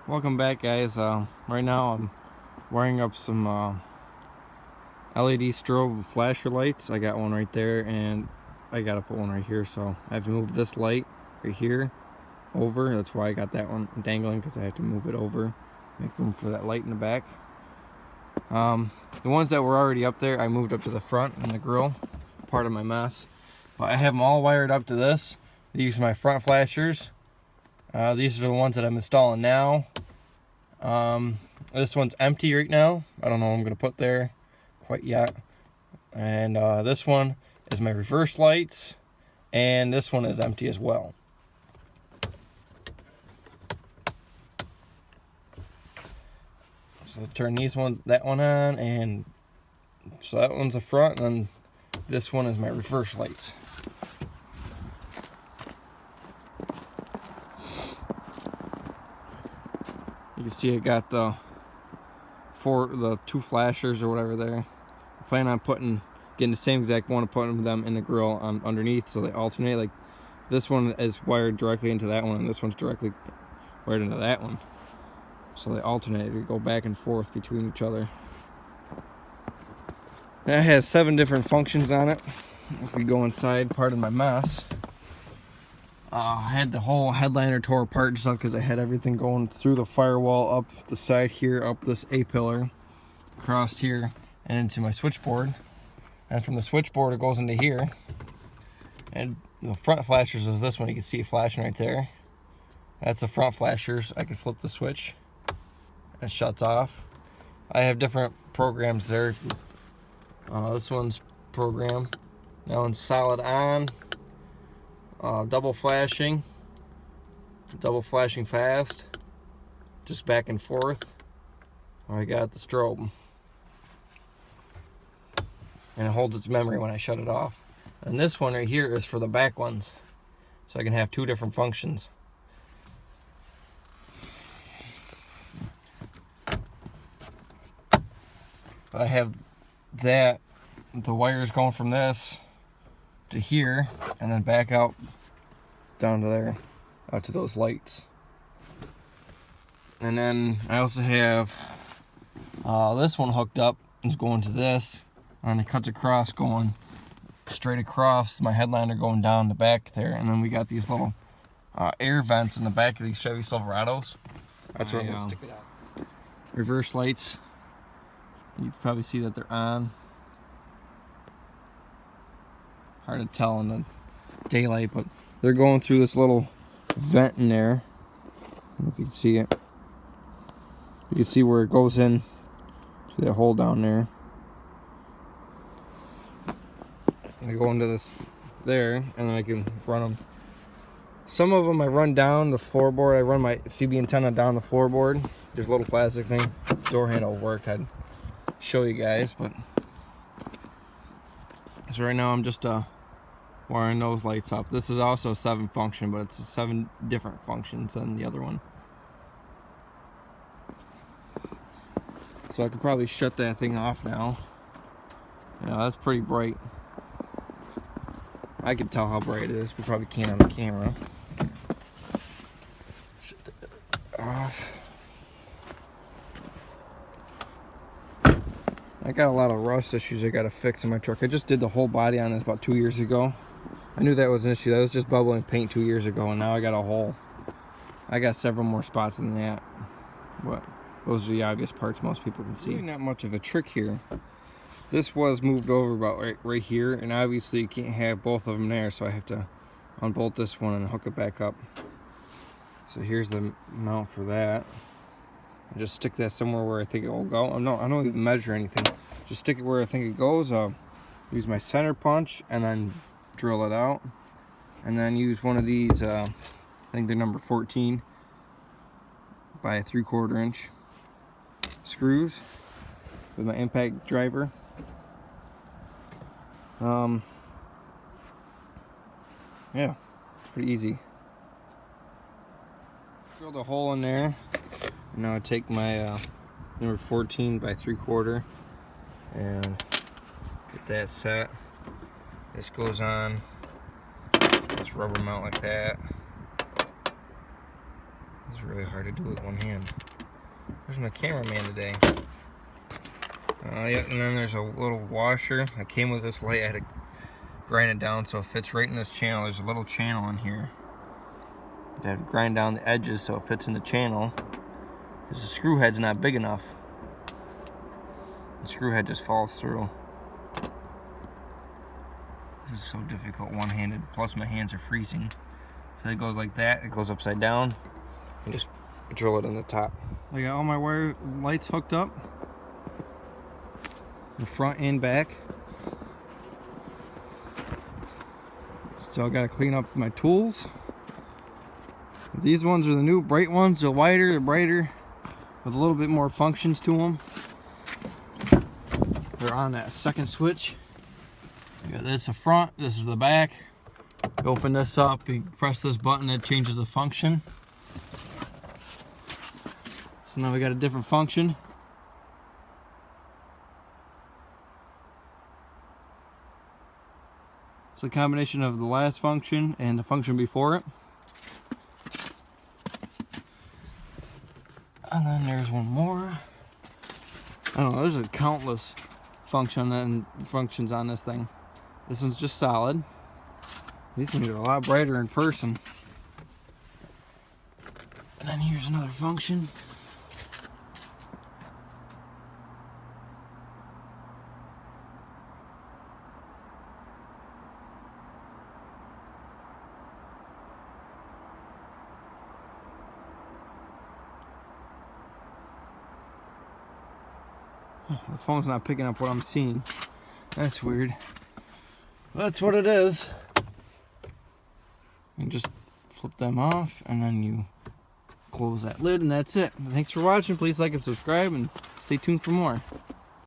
Welcome back, guys. Right now I'm wiring up some LED strobe flasher lights. I got one right there and I gotta put one right here, so I have to move this light right here over. That's why I got that one dangling, because I have to move it over, make room for that light in the back. The ones that were already up there I moved up to the front in the grill, part of my mess, but I have them all wired up to this. These are my front flashers. These are the ones that I'm installing now. This one's empty right now. I don't know what I'm going to put there quite yet. And this one is my reverse lights, and this one is empty as well. So turn that one on, and so that one's the front, and then this one is my reverse lights. You can see I got the two flashers or whatever there. I plan on getting the same exact one and putting them in the grill underneath, so they alternate. Like this one is wired directly into that one, and this one's directly wired into that one. So they alternate, they go back and forth between each other. That has 7 different functions on it. If we go inside, part of my mess, I had the whole headliner tore apart just because I had everything going through the firewall, up the side here, up this A-pillar, across here, and into my switchboard. And from the switchboard it goes into here. And the front flashers is this one. You can see it flashing right there. That's the front flashers. I could flip the switch. It shuts off. I have different programs there. This one's program. That one's solid on. Double flashing fast, just back and forth. I got the strobe, and it holds its memory when I shut it off. And this one right here is for the back ones, so I can have 2 different functions. I have the wires going from this to here, and then back out down to there, out to those lights. And then I also have this one hooked up, is going to this, and it cuts across, going straight across my headliner, going down the back there. And then we got these little air vents in the back of these Chevy Silverados. That's where I'm gonna stick it out. Reverse lights, you can probably see that they're on. Hard to tell in the daylight, but they're going through this little vent in there. I don't know if you can see it. You can see where it goes in to that hole down there. And they go into this there, and then I can run them. Some of them I run down the floorboard. I run my CB antenna down the floorboard. There's a little plastic thing. Door handle worked. I'd show you guys, but so right now I'm just wiring those lights up. This is also a 7 function, but it's 7 different functions than the other one. So I could probably shut that thing off now. Yeah, that's pretty bright. I can tell how bright it is. We probably can't on the camera. Shut that off. I got a lot of rust issues I gotta fix in my truck. I just did the whole body on this about 2 years ago. I knew that was an issue. That was just bubbling paint 2 years ago, and now I got a hole. I got several more spots than that, but those are the obvious parts most people can see. Really not much of a trick here. This was moved over about right here, and obviously you can't have both of them there, so I have to unbolt this one and hook it back up. So here's the mount for that. I just stick that somewhere where I think it will go. I don't even measure anything. Just stick it where I think it goes. Use my center punch and then drill it out. And then use one of these, I think they're number 14 by 3/4 inch screws with my impact driver. Yeah, it's pretty easy. Drilled a hole in there. Now I take my number 14 by 3/4 and get that set. This goes on this rubber mount like that. This really hard to do with one hand. Where's my cameraman today? Yeah, and then there's a little washer that came with this light. I had to grind it down so it fits right in this channel. There's a little channel in here. I had to grind down the edges so it fits in the channel, because the screw head's not big enough. The screw head just falls through. This is so difficult one-handed, plus my hands are freezing. So it goes like that, it goes upside down, and just drill it in the top. I got all my wire lights hooked up, the front and back. So I gotta clean up my tools. These ones are the new bright ones. They're wider, they're brighter, with a little bit more functions to them. They're on that second switch. You got this the front, this is the back. You open this up, you press this button, it changes the function. So now we got a different function. It's a combination of the last function and the function before it. And then there's one more. I don't know, there's a countless functions on this thing. This one's just solid. These things are a lot brighter in person. And then here's another function. The phone's not picking up what I'm seeing. That's weird. That's what it is. You just flip them off and then you close that lid and that's it. Thanks for watching. Please like and subscribe and stay tuned for more.